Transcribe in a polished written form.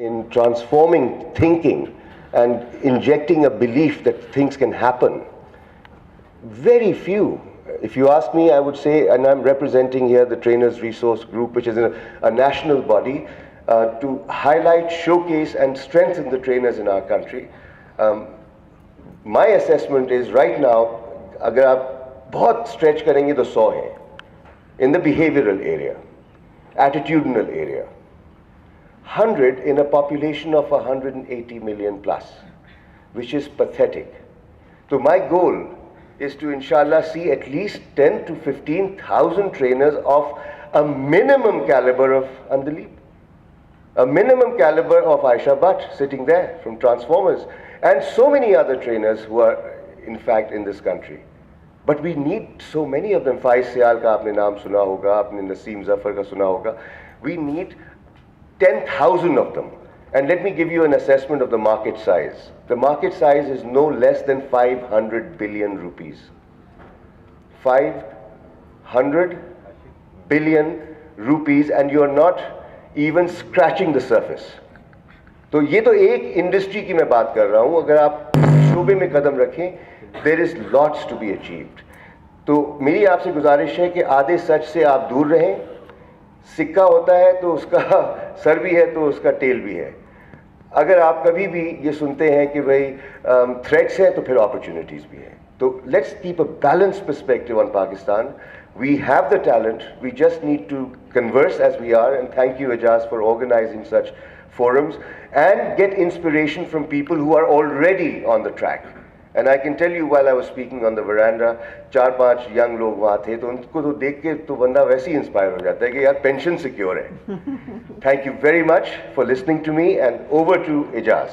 in transforming thinking and injecting a belief that things can happen. Very few. If you ask me, I would say, and I'm representing here the Trainers Resource Group, which is a national body to highlight, showcase, and strengthen the trainers in our country. My assessment is right now, अगर आप बहुत stretch करेंगे तो 100 हैं. In the behavioral area, attitudinal area. 100 in a population of 180 million plus, which is pathetic. So my goal is to inshallah see at least 10 to 15,000 trainers of a minimum caliber of Andalib, a minimum caliber of Aisha Bhatt sitting there from Transformers, and so many other trainers who are in fact in this country. But we need so many of them. Faiez Seyal का आपने नाम सुना होगा, आपने नसीम ज़फ़र का सुना होगा. We need 10,000 of them. And let me give you an assessment of the market size. The market size is no less than 500 billion rupees. 500 billion rupees, and you are not even scratching the surface. तो ये तो एक industry की मैं बात कर रहा हूँ. अगर आप शोबे में कदम रखें, there is lots to be achieved. तो मेरी आपसे गुजारिश है कि आधे सच से आप दूर रहें. सिक्का होता है तो उसका सर भी है तो उसका टेल भी है. अगर आप कभी भी ये सुनते हैं कि भाई थ्रेट्स हैं तो फिर अपॉर्चुनिटीज़ भी हैं. तो let's keep a balanced perspective on Pakistan. We have the talent, we just need to converse as we are, and thank you Ijaz for organizing such forums, and get inspiration from people who are already on the track. And I can tell you, while I was speaking on the veranda, 4-5 young लोग वहाँ थे, तो उनको तो देख के तो बंदा वैसे ही इंस्पायर हो जाता है कि यार पेंशन सिक्योर है. Thank you very much for listening to me, and over to Ijaz.